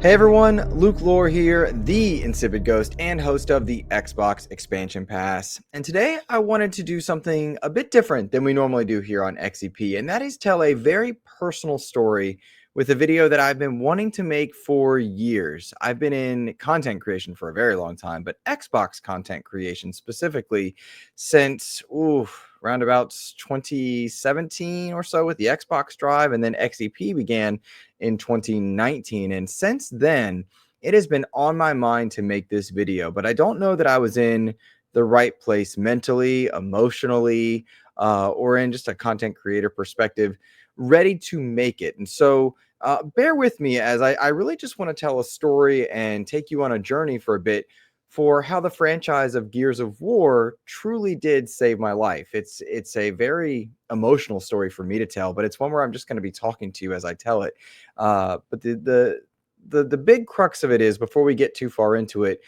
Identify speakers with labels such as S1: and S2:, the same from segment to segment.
S1: Hey everyone, Luke Lore here, the Insipid Ghost and host of the Xbox Expansion Pass. And today I wanted to do something a bit different than we normally do here on XEP, and that is tell a very personal story with a video that I've been wanting to make for years. I've been in content creation for a very long time, but Xbox content creation specifically since, roundabouts 2017 or so with the Xbox Drive, and then XEP began in 2019. And since then, it has been on my mind to make this video, but I don't know that I was in the right place mentally, emotionally, or in just a content creator perspective, ready to make it. And so bear with me as I really just want to tell a story and take you on a journey for a bit for how the franchise of Gears of War truly did save my life. It's a very emotional story for me to tell, but it's one where I'm just going to be talking to you as I tell it. But the big crux of it is, before we get too far into it,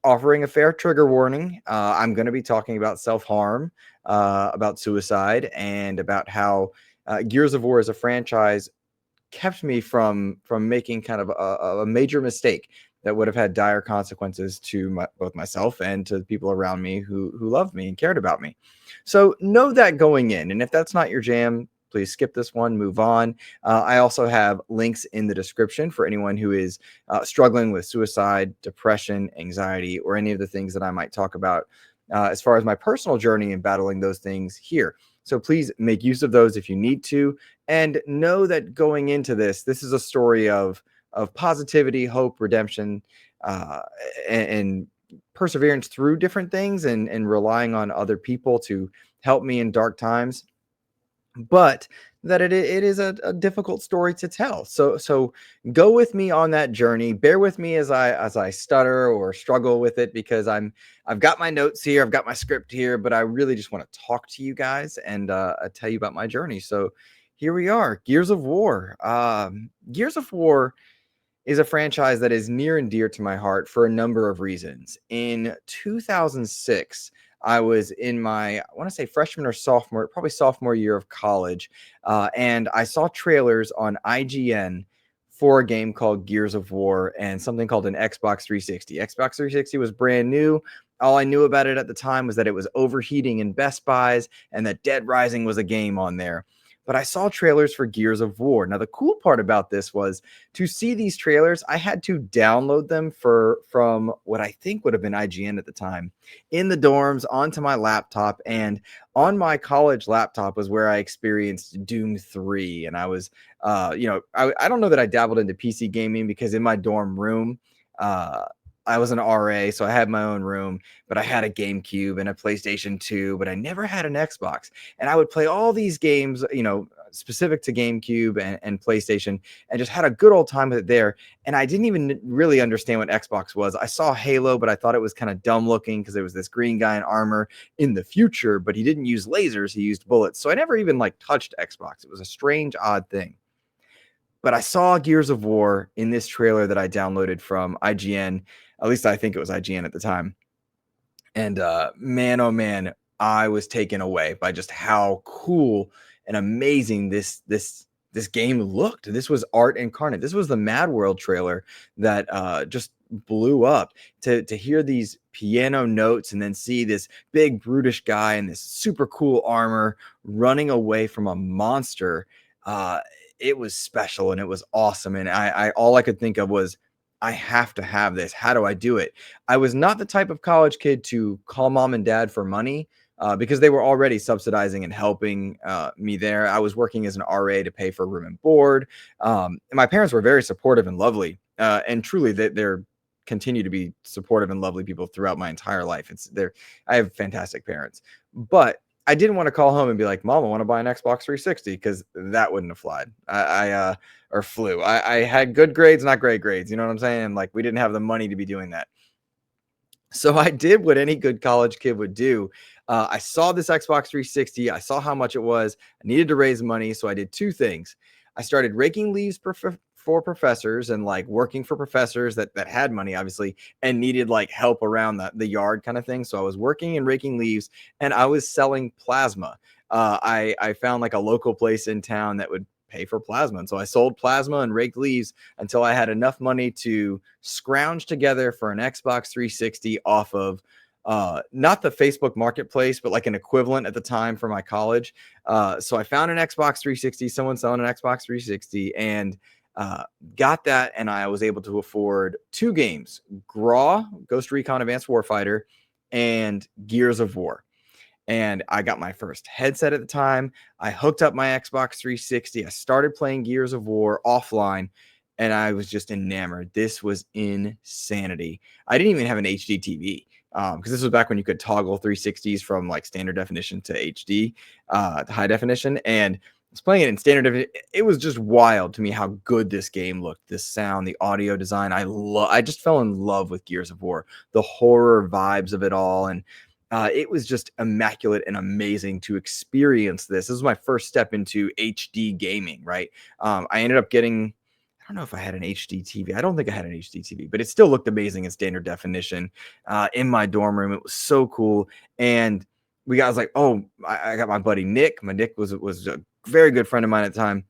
S1: offering a fair trigger warning. I'm going to be talking about self-harm, about suicide, and about how Gears of War as a franchise kept me from making kind of a major mistake that would have had dire consequences to both myself and to the people around me who loved me and cared about me. So know that going in. And if that's not your jam, please skip this one, move on. I also have links in the description for anyone who is struggling with suicide, depression, anxiety, or any of the things that I might talk about as far as my personal journey in battling those things here. So please make use of those if you need to. And know that going into this is a story of positivity, hope, redemption, and perseverance through different things, and relying on other people to help me in dark times. But that it is a difficult story to tell. So go with me on that journey. Bear with me as I stutter or struggle with it, because I've got my notes here, I've got my script here, but I really just want to talk to you guys and tell you about my journey. So here we are, Gears of War. Gears of War is a franchise that is near and dear to my heart for a number of reasons. In 2006, I was in my, I want to say freshman or sophomore, probably sophomore year of college, and I saw trailers on IGN for a game called Gears of War and something called an Xbox 360. Xbox 360 was brand new. All I knew about it at the time was that it was overheating in Best Buys and that Dead Rising was a game on there. But I saw trailers for Gears of War. Now, the cool part about this was, to see these trailers, I had to download them from what I think would have been IGN at the time, in the dorms onto my laptop. And on my college laptop was where I experienced Doom 3. And I was, I don't know that I dabbled into PC gaming, because in my dorm room, I was an RA, so I had my own room, but I had a GameCube and a PlayStation 2, but I never had an Xbox. And I would play all these games, specific to GameCube and PlayStation, and just had a good old time with it there. And I didn't even really understand what Xbox was. I saw Halo, but I thought it was kind of dumb looking because there was this green guy in armor in the future, but he didn't use lasers, he used bullets. So I never even touched Xbox. It was a strange, odd thing. But I saw Gears of War in this trailer that I downloaded from IGN. At least I think it was IGN at the time. And man, oh man, I was taken away by just how cool and amazing this game looked. This was art incarnate. This was the Mad World trailer that just blew up. To hear these piano notes and then see this big brutish guy in this super cool armor running away from a monster, it was special and it was awesome. And I all I could think of was, I have to have this. How do I do it? I was not the type of college kid to call mom and dad for money, because they were already subsidizing and helping me there. I was working as an RA to pay for room and board. And my parents were very supportive and lovely. And truly, they're continue to be supportive and lovely people throughout my entire life. I have fantastic parents. But I didn't want to call home and be like, Mom, I want to buy an Xbox 360, because that wouldn't have flied. Or flew. I had good grades, not great grades. You know what I'm saying? We didn't have the money to be doing that. So I did what any good college kid would do. I saw this Xbox 360. I saw how much it was. I needed to raise money. So I did two things. I started raking leaves for professors and working for professors that had money, obviously, and needed help around the yard kind of thing. So I was working and raking leaves, and I was selling plasma. I found a local place in town that would pay for plasma. And so I sold plasma and raked leaves until I had enough money to scrounge together for an Xbox 360 off of not the Facebook marketplace, but like an equivalent at the time for my college. So I found an Xbox 360, someone selling an Xbox 360, and uh, got that. And I was able to afford 2 games, GRAW, Ghost Recon Advanced Warfighter, and Gears of War. And I got my first headset at the time. I hooked up my Xbox 360. I started playing Gears of War offline, and I was just enamored. This was insanity. I didn't even have an HD TV because this was back when you could toggle 360s from like standard definition to HD, to high definition. And I was playing it in standard definition. It was just wild to me how good this game looked. The sound, the audio design. I just fell in love with Gears of War. The horror vibes of it all, and it was just immaculate and amazing to experience this. This was my first step into HD gaming, right? I ended up getting, I don't know if I had an HD TV. I don't think I had an HD TV, but it still looked amazing in standard definition in my dorm room. It was so cool. And I was like, oh, I got my buddy Nick. Nick was a very good friend of mine at the time.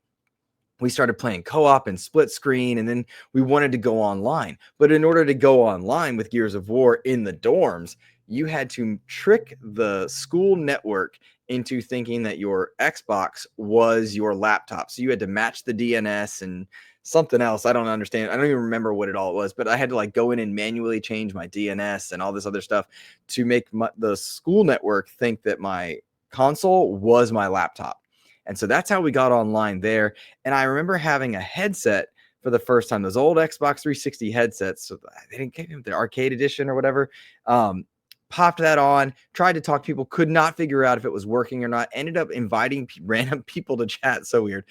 S1: We started playing co-op and split screen, and then we wanted to go online. But in order to go online with Gears of War in the dorms, you had to trick the school network into thinking that your Xbox was your laptop. So you had to match the DNS and something else. I don't understand. I don't even remember what it all was, but I had to like go in and manually change my DNS and all this other stuff to make the school network think that my console was my laptop. And so that's how we got online there. And I remember having a headset for the first time, those old Xbox 360 headsets. So they didn't get the arcade edition or whatever. Popped that on, tried to talk to people, could not figure out if it was working or not. Ended up inviting random people to chat. So weird.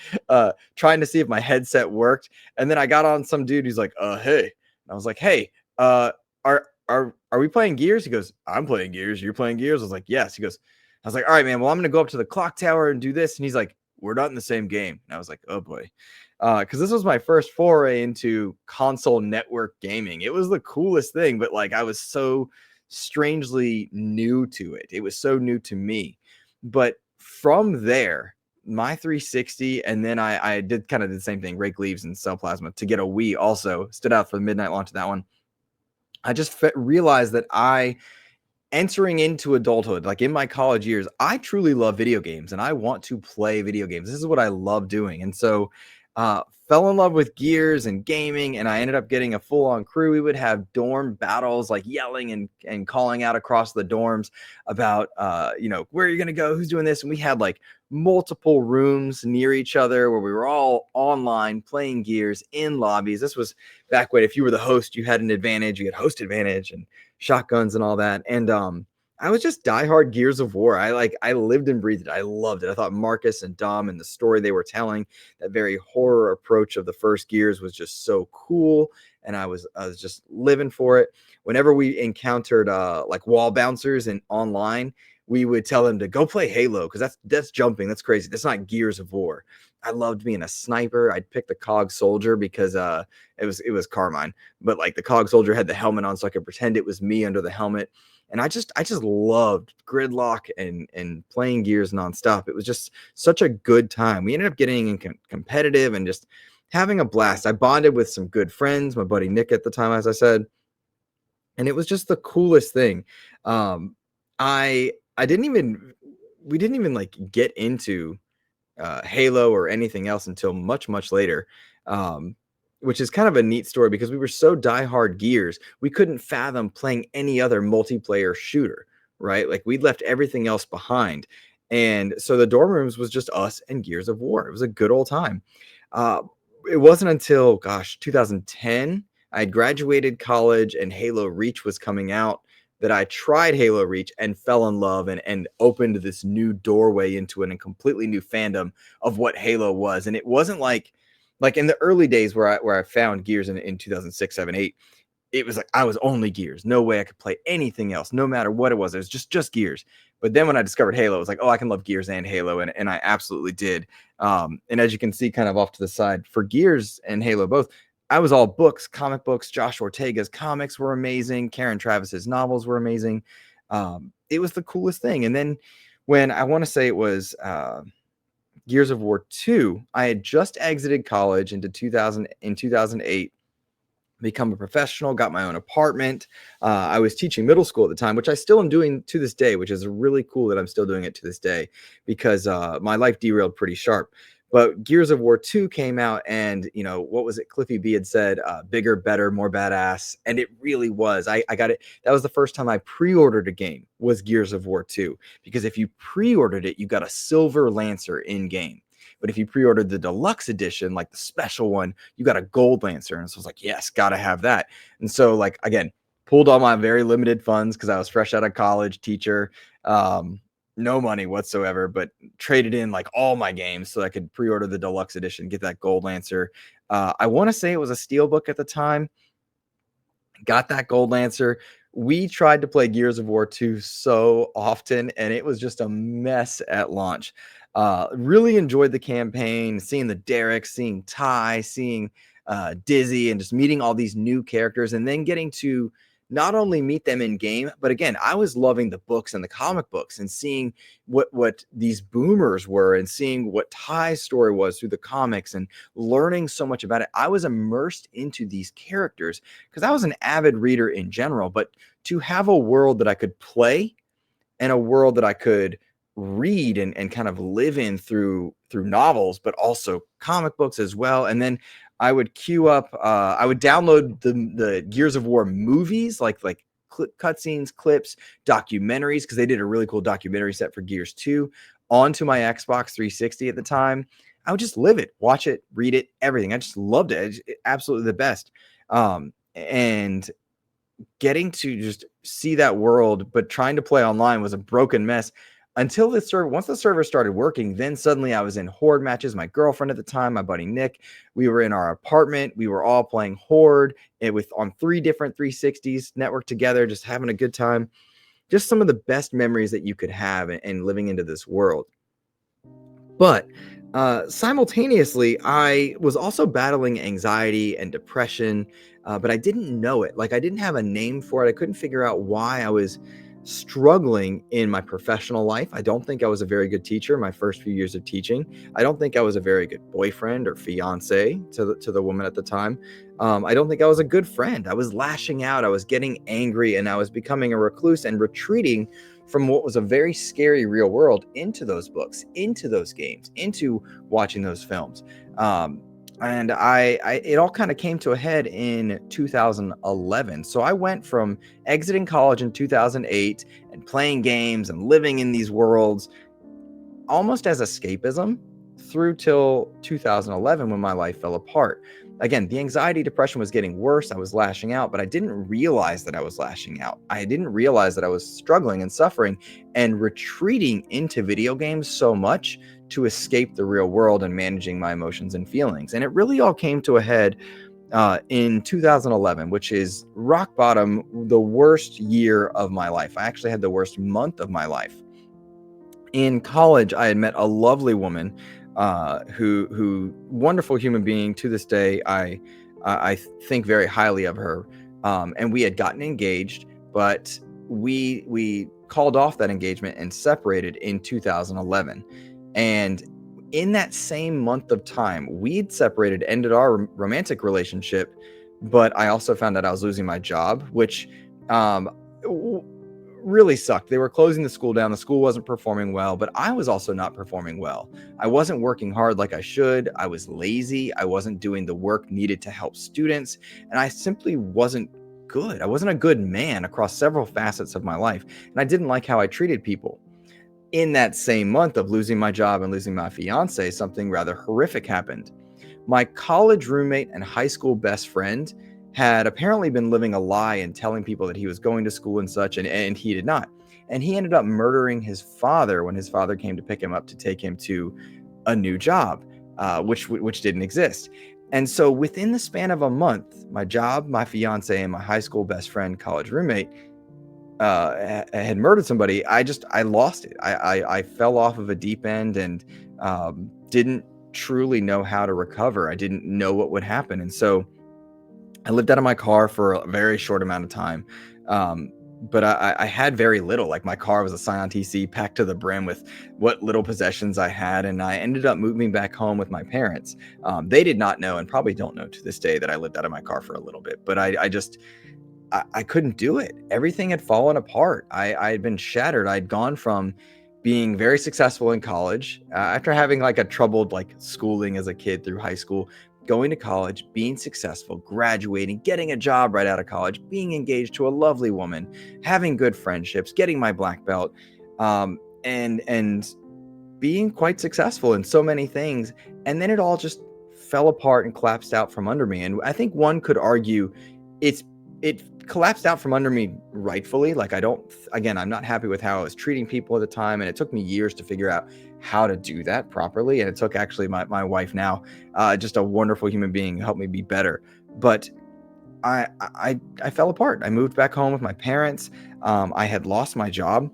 S1: Trying to see if my headset worked. And then I got on some dude who's like, hey. And I was like, hey, are we playing Gears? He goes, I'm playing Gears. You're playing Gears? I was like, yes. He goes, I was like, all right, man, well, I'm going to go up to the clock tower and do this. And he's like, we're not in the same game. And I was like, oh boy. Because this was my first foray into console network gaming. It was the coolest thing, but like I was so strangely new to it. It was so new to me. But from there, my 360, and then I did kind of the same thing, rake leaves and sell plasma to get a Wii also. Stood out for the midnight launch of that one. I just realized that entering into adulthood, like in my college years, I truly love video games and I want to play video games. This is what I love doing. And so fell in love with Gears and gaming, and I ended up getting a full-on crew. We would have dorm battles, like yelling and calling out across the dorms about, where are you going to go? Who's doing this? And we had like multiple rooms near each other where we were all online playing Gears in lobbies. This was back when if you were the host, you had an advantage. You had host advantage and shotguns and all that. And I was just diehard Gears of War. I lived and breathed it. I loved it. I thought Marcus and Dom and the story they were telling, that very horror approach of the first Gears was just so cool. And I was just living for it. Whenever we encountered like wall bouncers and online, we would tell them to go play Halo because that's jumping. That's crazy. That's not Gears of War. I loved being a sniper. I'd pick the COG Soldier because it was Carmine, but like the COG Soldier had the helmet on, so I could pretend it was me under the helmet. And I just loved Gridlock and playing Gears nonstop. It was just such a good time. We ended up getting competitive and just having a blast. I bonded with some good friends, my buddy Nick at the time, as I said, and it was just the coolest thing. We didn't even like get into Halo or anything else until much, much later. Which is kind of a neat story because we were so diehard Gears, we couldn't fathom playing any other multiplayer shooter, right? Like we'd left everything else behind. And so the dorm rooms was just us and Gears of War. It was a good old time. It wasn't until, 2010, I had graduated college and Halo Reach was coming out that I tried Halo Reach and fell in love and opened this new doorway into a completely new fandom of what Halo was. And it wasn't like in the early days where I found Gears in 2006, 7, 8, it was like I was only Gears. No way I could play anything else, no matter what it was. It was just Gears. But then when I discovered Halo, it was like, oh, I can love Gears and Halo, and I absolutely did. And as you can see kind of off to the side, for Gears and Halo both, I was all books, comic books. Josh Ortega's comics were amazing. Karen Travis's novels were amazing. It was the coolest thing. And then when I want to say it was Gears of War 2. I had just exited college into 2008, become a professional, got my own apartment. I was teaching middle school at the time, which I still am doing to this day, which is really cool that I'm still doing it to this day because my life derailed pretty sharp. But Gears of War 2 came out, and what was it? Cliffy B had said, bigger, better, more badass. And it really was. I got it. That was the first time I pre-ordered a game, was Gears of War 2. Because if you pre-ordered it, you got a silver Lancer in game. But if you pre-ordered the deluxe edition, like the special one, you got a gold Lancer. And so I was like, yes, gotta have that. And so, like, again, pulled all my very limited funds because I was fresh out of college, teacher, no money whatsoever, but traded in like all my games so I could pre-order the deluxe edition, get that gold Lancer. I want to say it was a steelbook at the time. Got that gold Lancer. We tried to play Gears of War 2 so often, and it was just a mess at launch. Really enjoyed the campaign, seeing the Derek, seeing Ty, seeing Dizzy, and just meeting all these new characters, and then getting to not only meet them in game, but again, I was loving the books and the comic books and seeing what these boomers were and seeing what Ty's story was through the comics and learning so much about it. I was immersed into these characters because I was an avid reader in general, but to have a world that I could play and a world that I could read and kind of live in through novels, but also comic books as well. And then I would queue up, I would download the Gears of War movies, like cutscenes, clips, documentaries, because they did a really cool documentary set for Gears 2 onto my Xbox 360 at the time. I would just live it, watch it, read it, everything. I just loved it. Absolutely the best. And getting to just see that world, but trying to play online was a broken mess until once the server started working. Then suddenly I was in Horde matches. My girlfriend at the time, my buddy Nick, we were in our apartment. We were all playing Horde on 3 different 360s networked together, just having a good time. Just some of the best memories that you could have and living into this world. But simultaneously, I was also battling anxiety and depression, but I didn't know it. Like, I didn't have a name for it. I couldn't figure out why I was struggling in my professional life. I don't think I was a very good teacher my first few years of teaching. I don't think I was a very good boyfriend or fiance to the woman at the time. I don't think I was a good friend. I was lashing out. I was getting angry, and I was becoming a recluse and retreating from what was a very scary real world into those books, into those games, into watching those films. And it all kind of came to a head in 2011. So I went from exiting college in 2008 and playing games and living in these worlds almost as escapism through till 2011 when my life fell apart. Again, the anxiety, depression was getting worse. I was lashing out, but I didn't realize that I was lashing out. I didn't realize that I was struggling and suffering and retreating into video games so much to escape the real world and managing my emotions and feelings. And it really all came to a head in 2011, which is rock bottom, the worst year of my life. I actually had the worst month of my life. In college, I had met a lovely woman who wonderful human being. To this day, I think very highly of her. And we had gotten engaged, but we called off that engagement and separated in 2011. And in that same month of time, we'd separated, ended our romantic relationship, but I also found out I was losing my job, which really sucked. They were closing the school down. The school wasn't performing well, but I was also not performing well. I wasn't working hard like I should. I was lazy. I wasn't doing the work needed to help students, and I simply wasn't good. I wasn't a good man across several facets of my life, and I didn't like how I treated people. In that same month of losing my job and losing my fiance, something rather horrific happened. My college roommate and high school best friend had apparently been living a lie and telling people that he was going to school and such, and he did not. And he ended up murdering his father when his father came to pick him up to take him to a new job, which didn't exist. And so within the span of a month, my job, my fiance, and my high school best friend, college roommate, had murdered somebody. I lost it. I fell off of a deep end and didn't truly know how to recover. I didn't know what would happen. And so I lived out of my car for a very short amount of time. but I had very little. Like my car was a Scion TC packed to the brim with what little possessions I had, and I ended up moving back home with my parents. They did not know, and probably don't know to this day, that I lived out of my car for a little bit. But I couldn't do it. Everything had fallen apart. I had been shattered. I'd gone from being very successful in college after having like a troubled like schooling as a kid through high school, going to college, being successful, graduating, getting a job right out of college, being engaged to a lovely woman, having good friendships, getting my black belt, and being quite successful in so many things. And then it all just fell apart and collapsed out from under me. And I think one could argue it collapsed out from under me rightfully. Like again, I'm not happy with how I was treating people at the time. And it took me years to figure out how to do that properly. And it took actually my wife now, just a wonderful human being, help me be better. But I fell apart. I moved back home with my parents. I had lost my job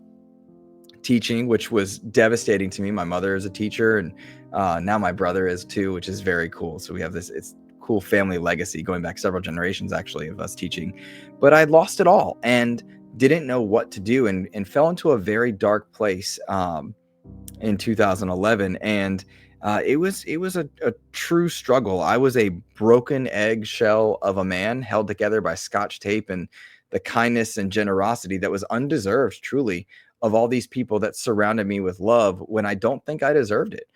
S1: teaching, which was devastating to me. My mother is a teacher, and now my brother is too, which is very cool. So we have it's cool family legacy going back several generations actually of us teaching. But I lost it all and didn't know what to do, and fell into a very dark place in 2011. And it was a true struggle. I was a broken eggshell of a man held together by Scotch tape and the kindness and generosity that was undeserved, truly, of all these people that surrounded me with love when I don't think I deserved it.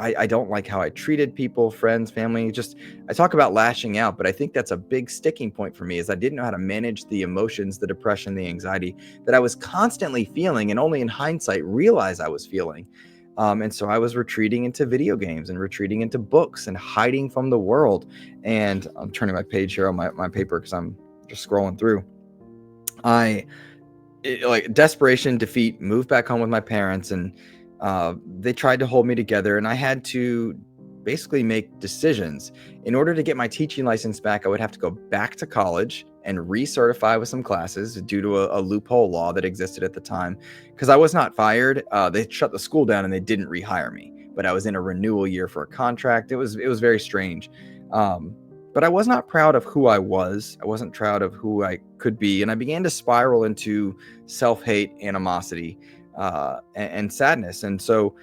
S1: I don't like how I treated people, friends, family. Just, I talk about lashing out, but I think that's a big sticking point for me, is I didn't know how to manage the emotions, the depression, the anxiety that I was constantly feeling, and only in hindsight realize I was feeling. And so I was retreating into video games and retreating into books and hiding from the world. And I'm turning my page here on my paper because I'm just scrolling through. Like desperation, defeat, moved back home with my parents, and they tried to hold me together, and I had to basically make decisions. In order to get my teaching license back, I would have to go back to college and recertify with some classes due to a loophole law that existed at the time. Because I was not fired. They shut the school down and they didn't rehire me, but I was in a renewal year for a contract. It was very strange. But I was not proud of who I was. I wasn't proud of who I could be. And I began to spiral into self-hate, animosity, and sadness. And so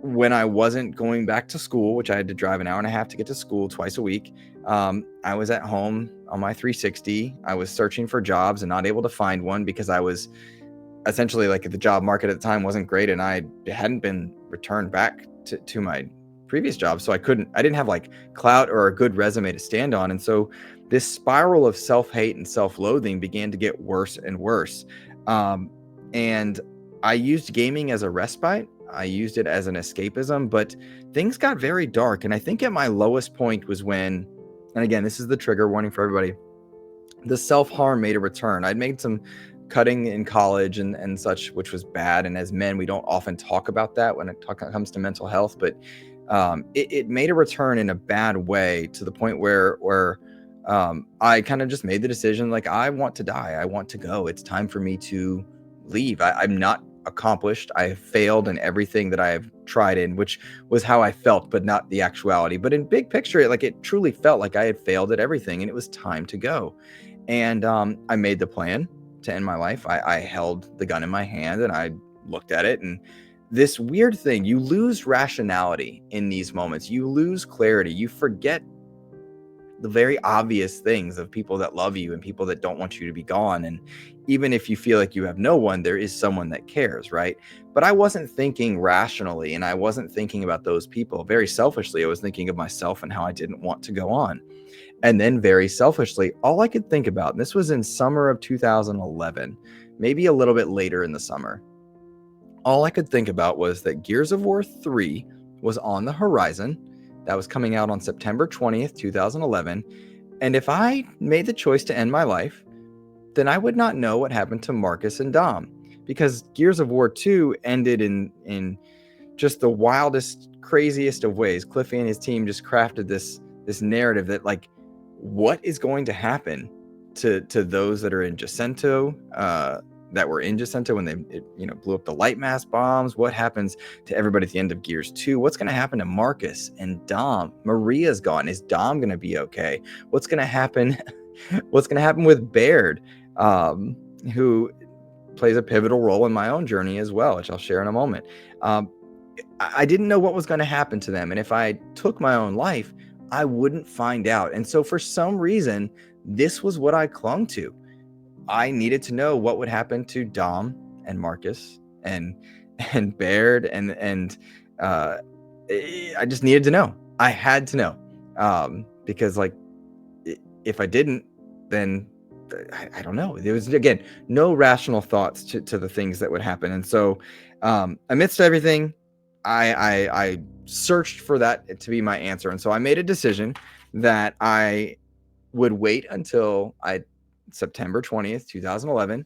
S1: when I wasn't going back to school, which I had to drive an hour and a half to get to school twice a week, I was at home on my 360. I was searching for jobs and not able to find one because I was essentially, like, the job market at the time wasn't great, and I hadn't been returned back to my previous job. So I didn't have like clout or a good resume to stand on. And so this spiral of self-hate and self-loathing began to get worse and worse. And I used gaming as a respite. I used it as an escapism, but things got very dark. And I think at my lowest point was when, and again, this is the trigger warning for everybody, the self-harm made a return. I'd made some cutting in college and such, which was bad. And as men, we don't often talk about that when it comes to mental health, but it made a return in a bad way, to the point where I kind of just made the decision, like, I want to die. I want to go. It's time for me to leave. I'm not accomplished. I have failed in everything that I have tried in, which was how I felt, but not the actuality. But in big picture, it truly felt like I had failed at everything, and it was time to go. And I made the plan to end my life. I held the gun in my hand and I looked at it, and this weird thing, you lose rationality in these moments. You lose clarity. You forget the very obvious things of people that love you and people that don't want you to be gone. And even if you feel like you have no one, there is someone that cares, right? But I wasn't thinking rationally, and I wasn't thinking about those people. Very selfishly, I was thinking of myself and how I didn't want to go on. And then very selfishly, all I could think about, and this was in summer of 2011, maybe a little bit later in the summer, all I could think about was that Gears of War 3 was on the horizon. That was coming out on September 20th, 2011. And if I made the choice to end my life, then I would not know what happened to Marcus and Dom, because Gears of War 2 ended in just the wildest, craziest of ways. Cliffy and his team just crafted this narrative that, like, what is going to happen to those that are in Jacinto, that were in Jacinto when they blew up the light mass bombs? What happens to everybody at the end of Gears 2? What's going to happen to Marcus and Dom? Maria's gone. Is Dom going to be okay? What's going to happen? What's going to happen with Baird? who plays a pivotal role in my own journey as well, which I'll share in a moment. I didn't know what was going to happen to them. And if I took my own life, I wouldn't find out. And so for some reason, this was what I clung to. I needed to know what would happen to Dom and Marcus and Baird and I just needed to know. I had to know, because like if I didn't, then I don't know. There was, again, no rational thoughts to the things that would happen. And so amidst everything, I searched for that to be my answer. And so I made a decision that I would wait until September 20th, 2011,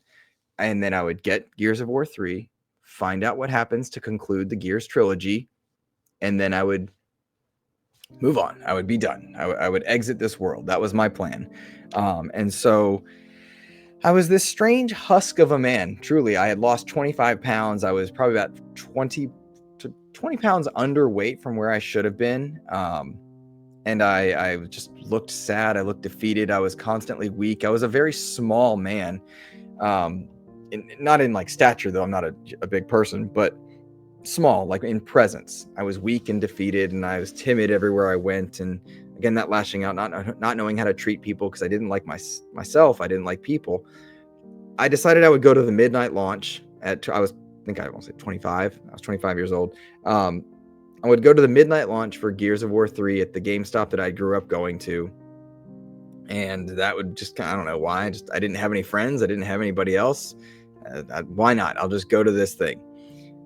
S1: and then I would get Gears of War 3, find out what happens to conclude the Gears trilogy, and then I would move on. I would be done. I would exit this world. That was my plan. And so I was this strange husk of a man. Truly, I had lost 25 pounds. I was probably about 20 pounds underweight from where I should have been. And I just looked sad. I looked defeated. I was constantly weak. I was a very small man. Not in like stature, though. I'm not a big person, but small, like in presence. I was weak and defeated, and I was timid everywhere I went. And again, that lashing out, not knowing how to treat people because I didn't like myself. I didn't like people. I decided I would go to the midnight launch I think I won't say 25. I was 25 years old. I would go to the midnight launch for Gears of War 3 at the GameStop that I grew up going to. And that would just, I don't know why. I didn't have any friends. I didn't have anybody else. Why not? I'll just go to this thing.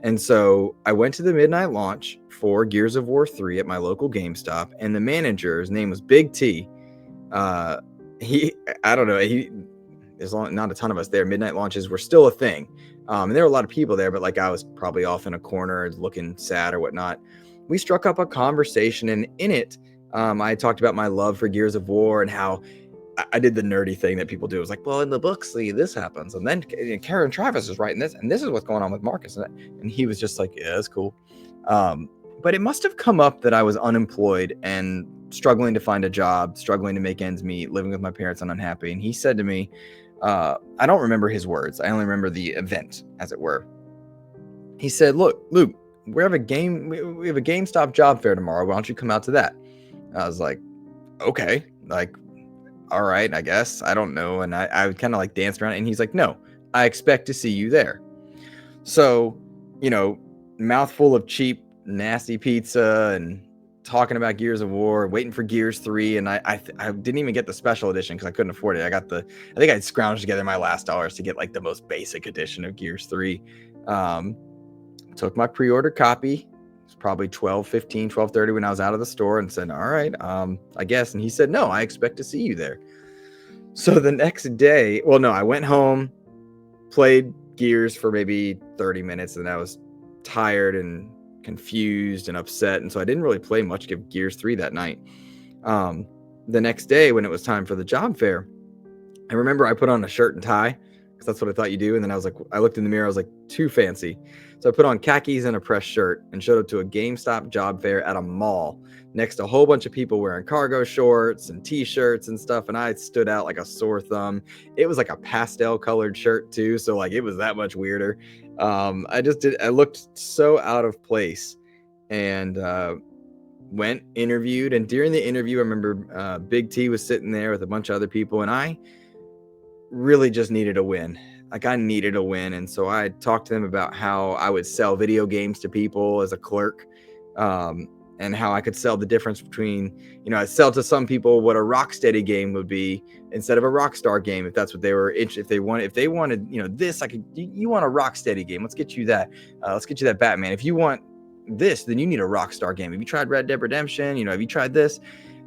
S1: And so I went to the midnight launch for Gears of War 3 at my local GameStop. And the manager, his name was Big T. I don't know. There's not a ton of us there. Midnight launches were still a thing. And there were a lot of people there, but like I was probably off in a corner looking sad or whatnot. We struck up a conversation, and in it, I talked about my love for Gears of War and how I did the nerdy thing that people do. It was like, well, in the books, see, this happens. And then Karen Travis is writing this, and this is what's going on with Marcus. And he was just like, yeah, that's cool. But it must have come up that I was unemployed and struggling to find a job, struggling to make ends meet, living with my parents and unhappy. And he said to me, I don't remember his words. I only remember the event, as it were. He said, look, Luke, we have a GameStop job fair tomorrow. Why don't you come out to that? I was like, okay, like, all right, I guess. I don't know. And I would kind of like dance around, and he's like, no, I expect to see you there. So, mouthful of cheap, nasty pizza and talking about Gears of War, waiting for Gears 3. And I didn't even get the special edition because I couldn't afford it. I think I'd scrounged together my last dollars to get like the most basic edition of Gears 3. Took my pre-order copy. It was probably 12:30 when I was out of the store, and said, all right, I guess. And he said, no, I expect to see you there. So the next day, well, no, I went home, played Gears for maybe 30 minutes, and I was tired and confused and upset. And so I didn't really play much of Gears 3 that night. The next day when it was time for the job fair, I remember I put on a shirt and tie because that's what I thought you do. And then I looked in the mirror, I was like, too fancy. So I put on khakis and a pressed shirt and showed up to a GameStop job fair at a mall next to a whole bunch of people wearing cargo shorts and t-shirts and stuff. And I stood out like a sore thumb. It was like a pastel colored shirt too. So like, it was that much weirder. I looked so out of place, and went, interviewed. And during the interview, I remember Big T was sitting there with a bunch of other people, and I really just needed a win. Like I needed a win. And so I talked to them about how I would sell video games to people as a clerk, and how I could sell the difference between, I sell to some people what a Rocksteady game would be instead of a Rockstar game, if that's what they were interested. If they wanted, this, you want a Rocksteady game, let's get you that. Let's get you that Batman. If you want this, then you need a Rockstar game. Have you tried Red Dead Redemption? Have you tried this?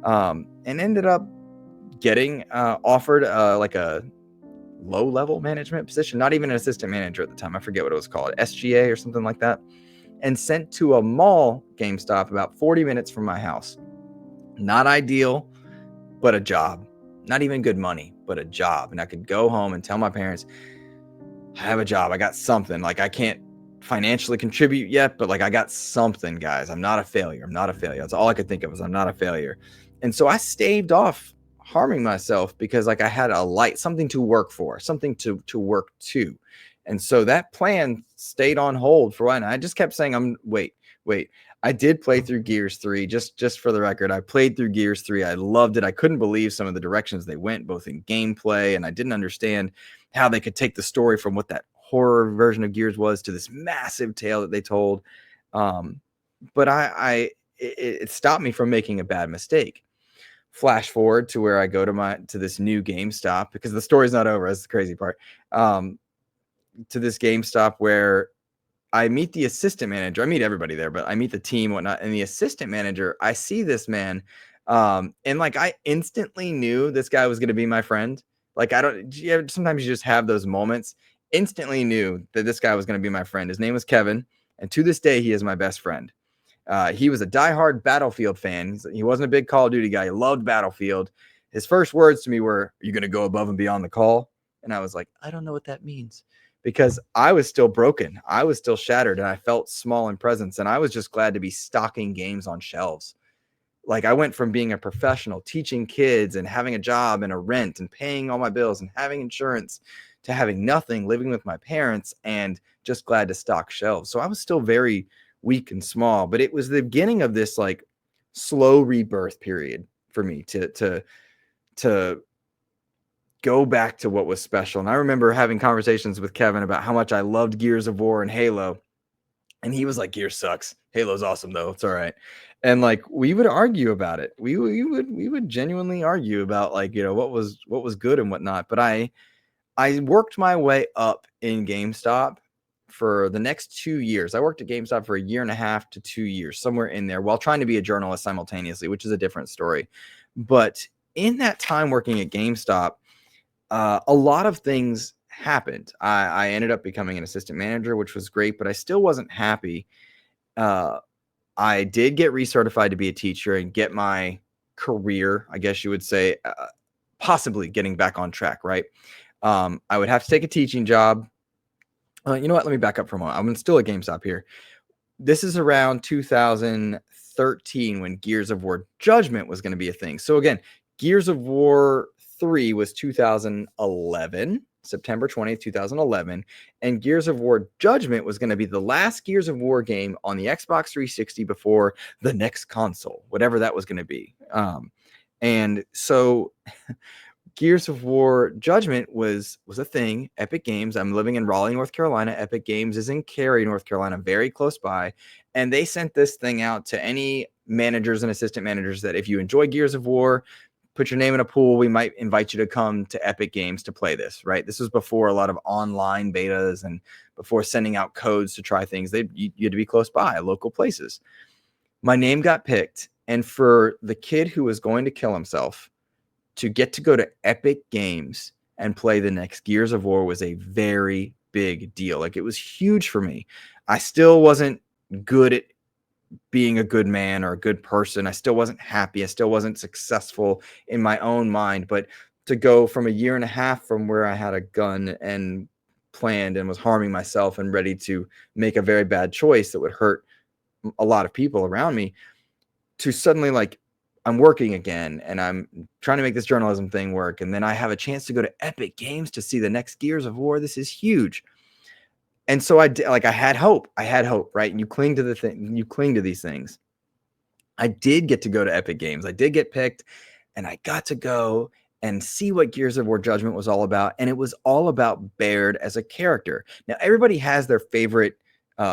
S1: And ended up getting offered like a low-level management position, not even an assistant manager at the time. I forget what it was called, SGA or something like that. And sent to a mall GameStop about 40 minutes from my house. Not ideal, but a job. Not even good money, but a job. And I could go home and tell my parents, I have a job. I got something. Like I can't financially contribute yet, but like I got something, guys. I'm not a failure. That's all I could think of was I'm not a failure. And so I staved off harming myself because like I had a light, something to work for, something to work to. And so that plan stayed on hold for a while. And I just kept saying, wait. I did play through Gears 3, just for the record. I played through Gears 3. I loved it. I couldn't believe some of the directions they went, both in gameplay, and I didn't understand how they could take the story from what that horror version of Gears was to this massive tale that they told. But it stopped me from making a bad mistake. Flash forward to where I go to this new GameStop, because the story's not over. That's the crazy part. To this GameStop where I meet the assistant manager. I meet everybody there, but I meet the team, whatnot. And the assistant manager, I see this man. And like, I instantly knew this guy was going to be my friend. Like, sometimes you just have those moments. Instantly knew that this guy was going to be my friend. His name was Kevin. And to this day, he is my best friend. He was a diehard Battlefield fan. He wasn't a big Call of Duty guy. He loved Battlefield. His first words to me were, "Are you going to go above and beyond the call?" And I was like, I don't know what that means. Because I was still broken. I was still shattered, and I felt small in presence. And I was just glad to be stocking games on shelves. Like, I went from being a professional, teaching kids and having a job and a rent and paying all my bills and having insurance, to having nothing, living with my parents, and just glad to stock shelves. So I was still very weak and small, but it was the beginning of this like slow rebirth period for me to go back to what was special. And I remember having conversations with Kevin about how much I loved Gears of War and Halo. And he was like, "Gears sucks. Halo's awesome though. It's all right." And like, we would argue about it. We would genuinely argue about like, what was good and whatnot. But I worked my way up in GameStop for the next 2 years. I worked at GameStop for 1.5 to 2 years, somewhere in there, while trying to be a journalist simultaneously, which is a different story. But in that time working at GameStop, a lot of things happened. I ended up becoming an assistant manager, which was great, but I still wasn't happy. I did get recertified to be a teacher and get my career, I guess you would say, possibly getting back on track, right? I would have to take a teaching job. You know what? Let me back up for a moment. I'm still at GameStop here. This is around 2013 when Gears of War Judgment was going to be a thing. So again, Gears of War 3 was 2011, September 20th, 2011. And Gears of War Judgment was going to be the last Gears of War game on the Xbox 360 before the next console, whatever that was going to be. And so Gears of War Judgment was a thing. Epic Games. I'm living in Raleigh, North Carolina. Epic Games is in Cary, North Carolina, very close by. And they sent this thing out to any managers and assistant managers that if you enjoy Gears of War, put your name in a pool. We might invite you to come to Epic Games to play this, right? This was before a lot of online betas and before sending out codes to try things. You had to be close by, local places. My name got picked. And for the kid who was going to kill himself to get to go to Epic Games and play the next Gears of War was a very big deal. Like, it was huge for me. I still wasn't good at being a good man or a good person. I still wasn't happy. I still wasn't successful in my own mind. But to go from 1.5 years from where I had a gun and planned and was harming myself and ready to make a very bad choice that would hurt a lot of people around me, to suddenly like, I'm working again and I'm trying to make this journalism thing work. And then I have a chance to go to Epic Games to see the next Gears of War. This is huge. And so I had hope, right? And you cling to these things. I did get to go to Epic Games. I did get picked, and I got to go and see what Gears of War Judgment was all about. And it was all about Baird as a character. Now, everybody has their favorite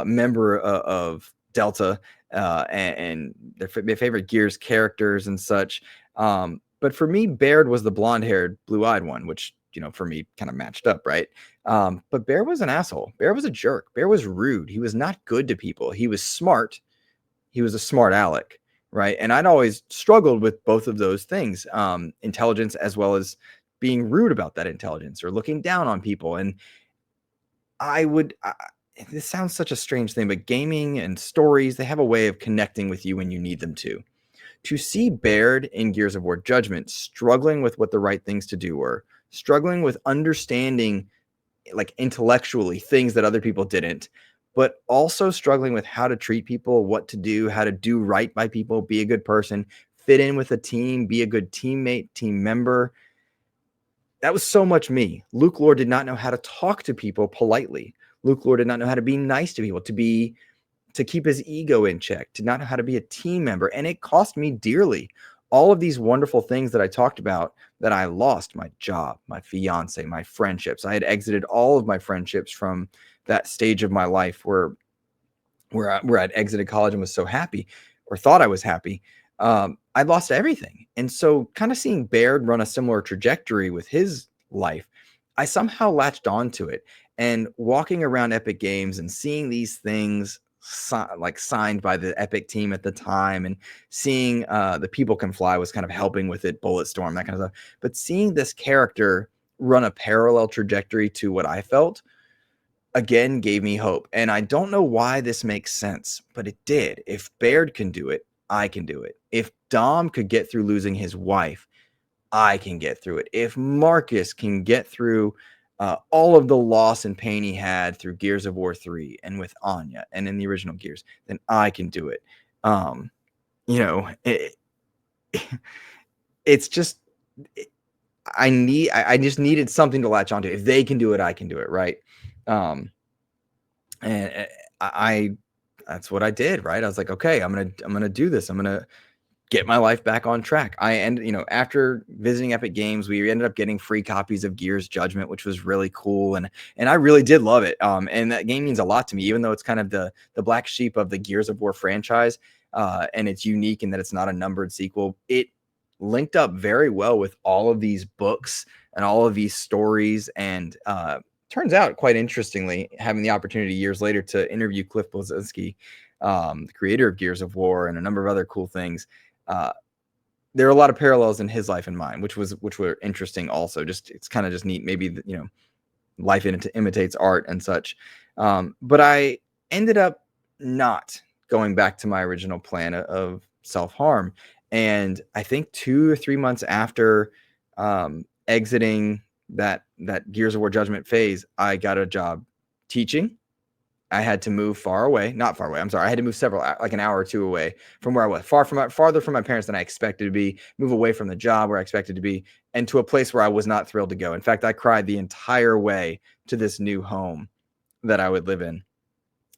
S1: member of Delta and their favorite Gears characters and such. But for me, Baird was the blonde-haired, blue-eyed one, which, for me kind of matched up, right? But Baird was an asshole. Baird was a jerk. Baird was rude. He was not good to people. He was smart. He was a smart aleck, right? And I'd always struggled with both of those things, intelligence as well as being rude about that intelligence or looking down on people. And this sounds such a strange thing, but gaming and stories, they have a way of connecting with you when you need them to. To see Baird in Gears of War Judgment struggling with what the right things to do were, struggling with understanding, like, intellectually things that other people didn't, but also struggling with how to treat people, what to do, how to do right by people, be a good person, fit in with a team, be a good teammate, team member. That was so much me. Luke Lore did not know how to talk to people politely. Luke Lore did not know how to be nice to people, to keep his ego in check, to not know how to be a team member. And it cost me dearly. All of these wonderful things that I talked about that I lost: my job, my fiance, my friendships. I had exited all of my friendships from that stage of my life where I'd exited college and was so happy, or thought I was happy. I lost everything. And so kind of seeing Baird run a similar trajectory with his life, I somehow latched onto it. And walking around Epic Games and seeing these things signed by the Epic team at the time, and seeing the People Can Fly was kind of helping with it, Bulletstorm, that kind of stuff. But seeing this character run a parallel trajectory to what I felt, again, gave me hope. And I don't know why this makes sense, but it did. If Baird can do it, I can do it. If Dom could get through losing his wife, I can get through it. If Marcus can get through all of the loss and pain he had through Gears of War 3 and with Anya and in the original Gears, then I can do it. You know, it's just, I just needed something to latch onto. If they can do it, I can do it, right? And that's what I did, right? I was like, okay, I'm gonna do this. I'm gonna get my life back on track. After visiting Epic Games, we ended up getting free copies of Gears Judgment, which was really cool, and I really did love it. And that game means a lot to me, even though it's kind of the black sheep of the Gears of War franchise, and it's unique in that it's not a numbered sequel. It linked up very well with all of these books and all of these stories, and turns out, quite interestingly, having the opportunity years later to interview Cliff Bleszinski, the creator of Gears of War, and a number of other cool things. There are a lot of parallels in his life and mine, which were interesting. Also, it's kind of just neat. Maybe life imitates art and such. But I ended up not going back to my original plan of self-harm, and I think 2 or 3 months after exiting that Gears of War Judgment phase, I got a job teaching. I had to move not far away. I'm sorry. I had to move like an hour or two away from where I was, farther from my parents than I expected to be, move away from the job where I expected to be, and to a place where I was not thrilled to go. In fact, I cried the entire way to this new home that I would live in,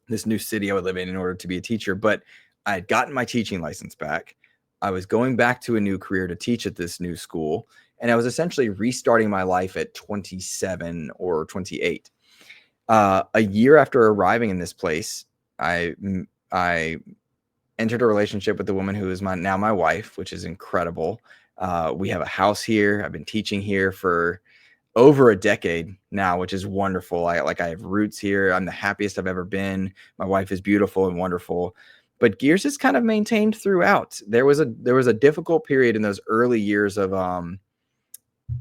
S1: this new city I would live in order to be a teacher. But I had gotten my teaching license back. I was going back to a new career to teach at this new school, and I was essentially restarting my life at 27 or 28. A year after arriving in this place, I entered a relationship with the woman who is now my wife, which is incredible. We have a house here. I've been teaching here for over a decade now, which is wonderful. I have roots here. I'm the happiest I've ever been. My wife is beautiful and wonderful. But Gears is kind of maintained throughout. There was a difficult period in those early years of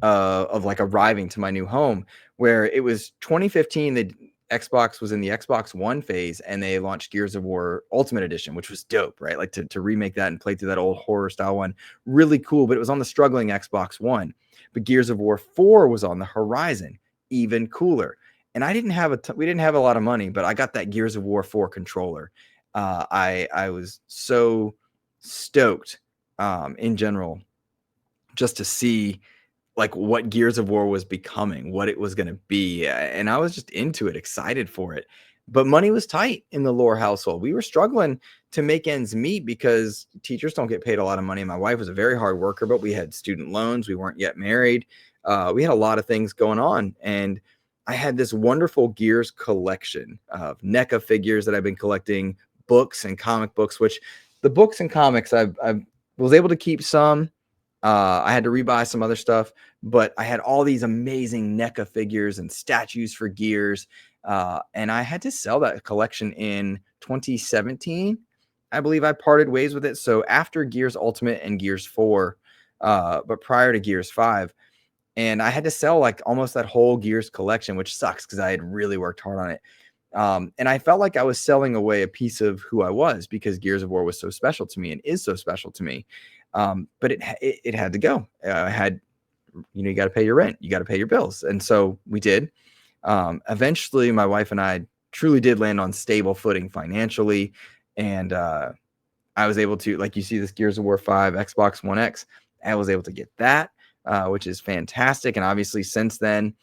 S1: like arriving to my new home, where it was 2015. The Xbox was in the Xbox One phase, and they launched Gears of War Ultimate Edition, which was dope, right? Like to remake that and play through that old horror style one, really cool. But it was on the struggling Xbox One. But Gears of War 4 was on the horizon, even cooler. And we didn't have a lot of money, but I got that Gears of War 4 controller. I was so stoked in general just to see like what Gears of War was becoming, what it was going to be. And I was just into it, excited for it. But money was tight in the Lore household. We were struggling to make ends meet because teachers don't get paid a lot of money. My wife was a very hard worker, but we had student loans. We weren't yet married. We had a lot of things going on. And I had this wonderful Gears collection of NECA figures that I've been collecting, books and comic books, which the books and comics I was able to keep some. I had to rebuy some other stuff, but I had all these amazing NECA figures and statues for Gears. And I had to sell that collection in 2017. I believe I parted ways with it. So after Gears Ultimate and Gears 4, but prior to Gears 5, and I had to sell like almost that whole Gears collection, which sucks because I had really worked hard on it. And I felt like I was selling away a piece of who I was because Gears of War was so special to me and is so special to me. But it had to go. You got to pay your rent, you got to pay your bills. And so we did. Eventually my wife and I truly did land on stable footing financially. And, I was able to, like you see this Gears of War 5 Xbox One X, I was able to get that, which is fantastic. And obviously since then,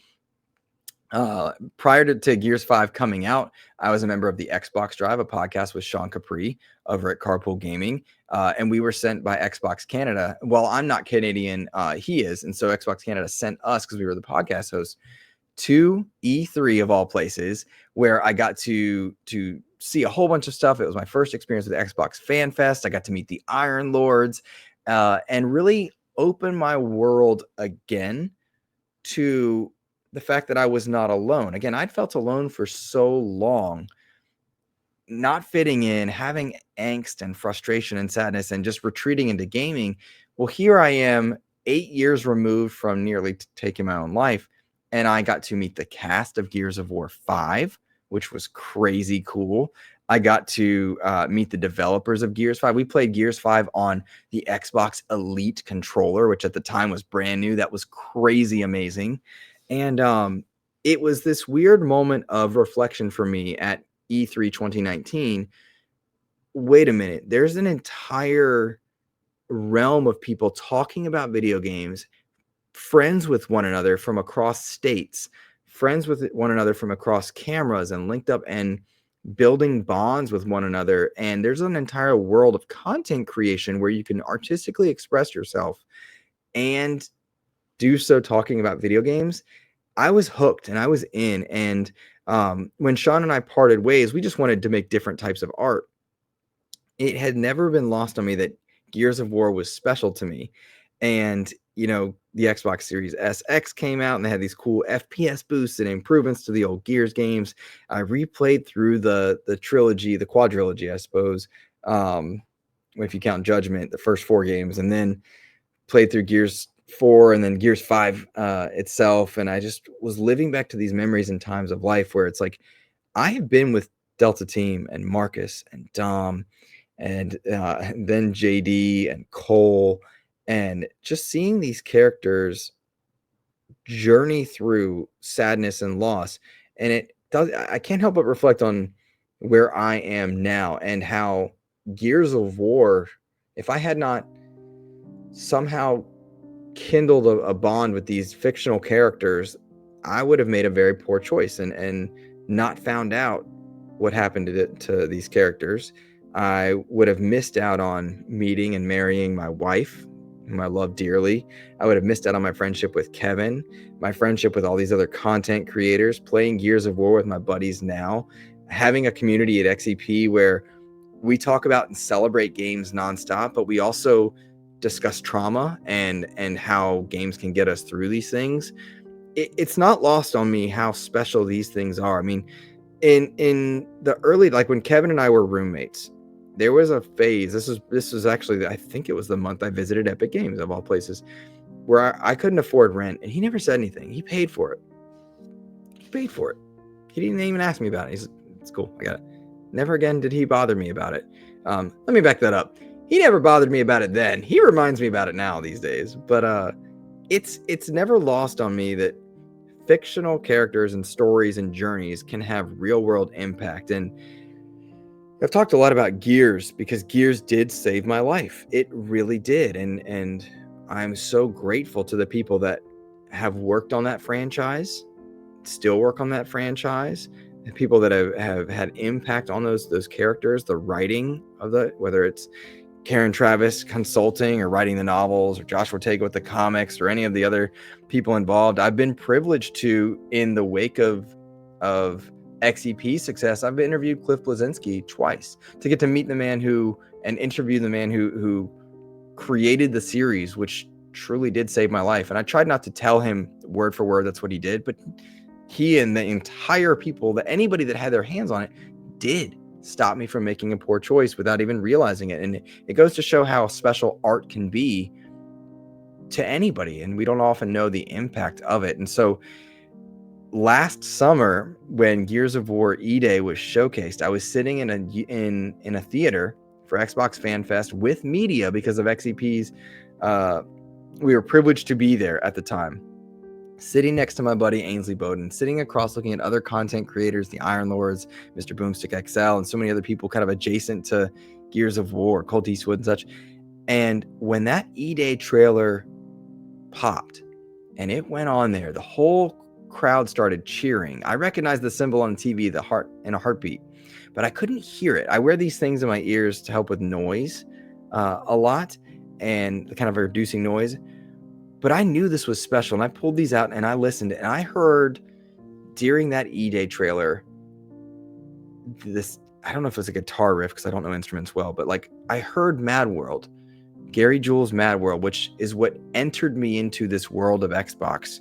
S1: prior to Gears 5 coming out, I was a member of the Xbox Drive, a podcast with Sean Capri over at Carpool Gaming. And we were sent by Xbox Canada. Well, I'm not Canadian, he is. And so Xbox Canada sent us, because we were the podcast hosts, to E3 of all places, where I got to see a whole bunch of stuff. It was my first experience with Xbox FanFest. I got to meet the Iron Lords, and really open my world again to the fact that I was not alone. Again, I'd felt alone for so long, not fitting in, having angst and frustration and sadness, and just retreating into gaming. Well, here I am, 8 years removed from nearly taking my own life, and I got to meet the cast of Gears of War 5, which was crazy cool. I got to meet the developers of Gears 5. We played Gears 5 on the Xbox Elite controller, which at the time was brand new. That was crazy amazing. And it was this weird moment of reflection for me at E3 2019. Wait a minute, there's an entire realm of people talking about video games, friends with one another from across states, friends with one another from across cameras, and linked up and building bonds with one another. And there's an entire world of content creation where you can artistically express yourself and do so talking about video games. I was hooked and I was in. And when Sean and I parted ways, we just wanted to make different types of art. It had never been lost on me that Gears of War was special to me. And, you know, the Xbox Series SX came out and they had these cool FPS boosts and improvements to the old Gears games. I replayed through the trilogy, the quadrilogy, I suppose, if you count Judgment, the first 4 games, and then played through Gears 4 and then Gears 5 itself. And I just was living back to these memories and times of life where it's like, I have been with Delta Team and Marcus and Dom and then JD and Cole, and just seeing these characters journey through sadness and loss. And I can't help but reflect on where I am now and how Gears of War, if I had not somehow kindled a bond with these fictional characters, I would have made a very poor choice and not found out what happened to these characters. I would have missed out on meeting and marrying my wife, whom I love dearly. I would have missed out on my friendship with Kevin, my friendship with all these other content creators, playing Gears of War with my buddies now, having a community at XEP where we talk about and celebrate games nonstop, but we also discuss trauma and how games can get us through these things. It's not lost on me how special these things are. I mean, in the early, like when Kevin and I were roommates, there was a phase. This was actually, I think it was the month I visited Epic Games of all places, where I couldn't afford rent, and he never said anything. He paid for it. He didn't even ask me about it. He's, it's cool, I got it. Never again did he bother me about it. Let me back that up. He never bothered me about it then. He reminds me about it now these days. But it's never lost on me that fictional characters and stories and journeys can have real world impact. And I've talked a lot about Gears because Gears did save my life. It really did. And I'm so grateful to the people that have worked on that franchise, still work on that franchise, the people that have had impact on those characters, the writing of whether it's Karen Travis consulting or writing the novels, or Josh Ortega with the comics, or any of the other people involved. I've been privileged to, in the wake of XEP success, I've interviewed Cliff Bleszinski twice to get to meet the man and interview the man who created the series, which truly did save my life. And I tried not to tell him word for word that's what he did, but he and the entire people, that anybody that had their hands on it, did stop me from making a poor choice without even realizing it. And it goes to show how special art can be to anybody, and we don't often know the impact of it. And so last summer, when Gears of War E-Day was showcased, I was sitting in a theater for Xbox FanFest with media because of XEP's. We were privileged to be there at the time, sitting next to my buddy Ainsley Bowden, sitting across looking at other content creators, the Iron Lords, Mr. Boomstick XL, and so many other people kind of adjacent to Gears of War, Colt Eastwood and such. And when that E-Day trailer popped and it went on there, the whole crowd started cheering. I recognized the symbol on TV, the heart in a heartbeat, but I couldn't hear it. I wear these things in my ears to help with noise a lot and kind of reducing noise. But I knew this was special, and I pulled these out and I listened, and I heard during that E-Day trailer this, I don't know if it was a guitar riff because I don't know instruments well, but like I heard Mad World, Gary Jules' Mad World, which is what entered me into this world of Xbox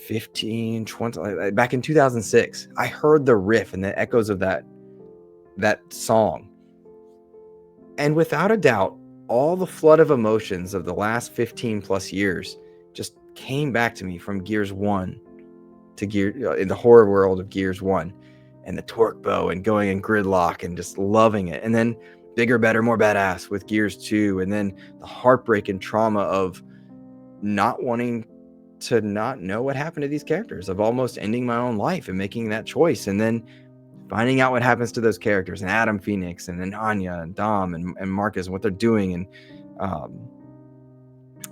S1: 15, 20, back in 2006. I heard the riff and the echoes of that song. And without a doubt, all the flood of emotions of the last 15 plus years just came back to me from Gears 1 to in the horror world of Gears 1 and the torque bow and going in gridlock and just loving it. And then bigger, better, more badass with Gears 2. And then the heartbreak and trauma of not wanting to not know what happened to these characters, of almost ending my own life and making that choice. And then finding out what happens to those characters and Adam Phoenix and then Anya and Dom and Marcus and what they're doing.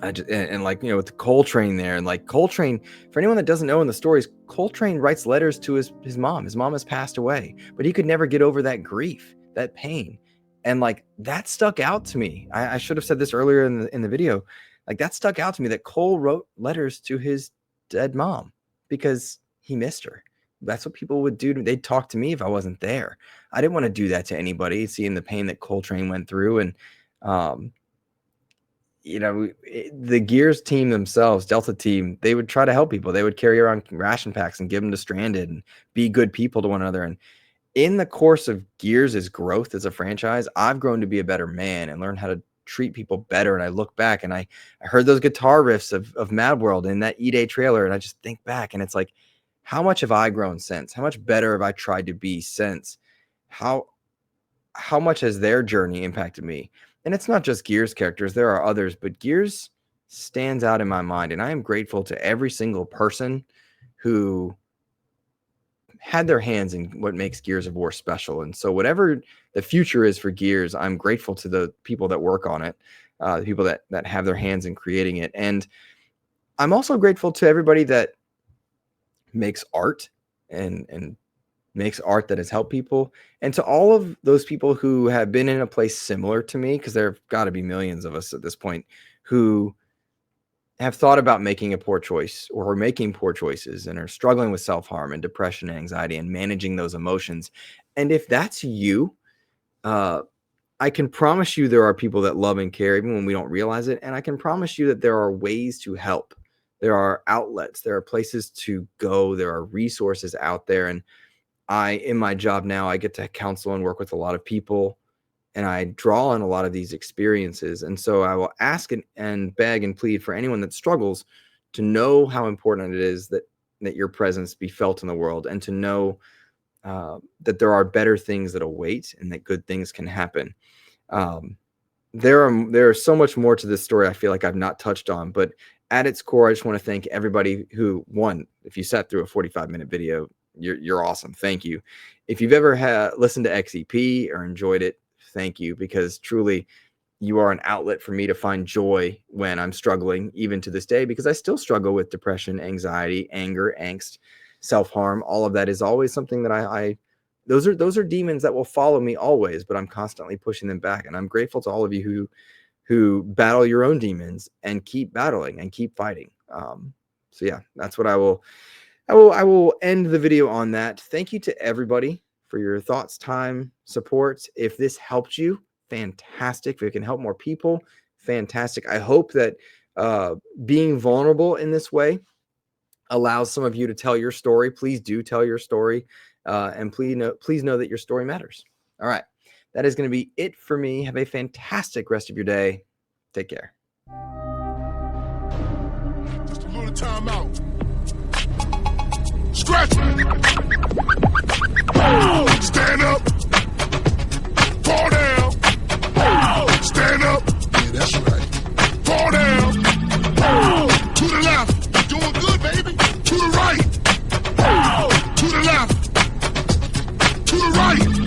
S1: And like, you know, with the Coltrane there, and like Coltrane, for anyone that doesn't know in the stories, Coltrane writes letters to his mom. His mom has passed away, but he could never get over that grief, that pain. And like that stuck out to me. I should have said this earlier in the video. Like that stuck out to me, that Cole wrote letters to his dead mom because he missed her. That's what people would do. They'd talk to me if I wasn't there. I didn't want to do that to anybody, seeing the pain that Coltrane went through. And, you know, the Gears team themselves, Delta team, they would try to help people. They would carry around ration packs and give them to stranded and be good people to one another. And in the course of Gears' growth as a franchise, I've grown to be a better man and learned how to treat people better. And I look back and I heard those guitar riffs of Mad World in that E-Day trailer. And I just think back and it's like, how much have I grown since? How much better have I tried to be since? How much has their journey impacted me? And it's not just Gears characters. There are others, but Gears stands out in my mind. And I am grateful to every single person who had their hands in what makes Gears of War special. And so whatever the future is for Gears, I'm grateful to the people that work on it, the people that have their hands in creating it. And I'm also grateful to everybody that makes art and makes art that has helped people, and to all of those people who have been in a place similar to me, because there have got to be millions of us at this point who have thought about making a poor choice or are making poor choices and are struggling with self-harm and depression and anxiety and managing those emotions. And if that's you, I can promise you there are people that love and care even when we don't realize it. And I can promise you that there are ways to help. There are outlets, there are places to go, there are resources out there. And in my job now, I get to counsel and work with a lot of people, and I draw on a lot of these experiences. And so I will ask and beg and plead for anyone that struggles to know how important it is that your presence be felt in the world, and to know that there are better things that await and that good things can happen. There are so much more to this story I feel like I've not touched on, but at its core, I just want to thank everybody who, one, if you sat through a 45-minute video, you're awesome. Thank you. If you've ever listened to XEP or enjoyed it, thank you, because truly you are an outlet for me to find joy when I'm struggling, even to this day, because I still struggle with depression, anxiety, anger, angst, self-harm. All of that is always something that those are demons that will follow me always, but I'm constantly pushing them back. And I'm grateful to all of you who battle your own demons and keep battling and keep fighting. So yeah, that's what I will end the video on that. Thank you to everybody for your thoughts, time, support. If this helped you, fantastic. If it can help more people, fantastic. I hope that being vulnerable in this way allows some of you to tell your story. Please do tell your story. And please know that your story matters. All right. That is going to be it for me. Have a fantastic rest of your day. Take care.
S2: Just a little time out. Scratch. Stand up. Fall down. Stand up. Yeah, that's right. Fall down. To the left. You're doing good, baby. To the right. To the left. To the right.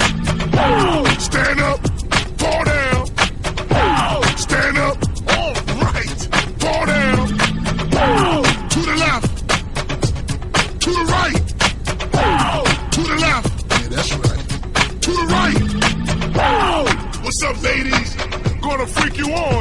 S2: Stand up. Fall up, ladies? Gonna freak you on.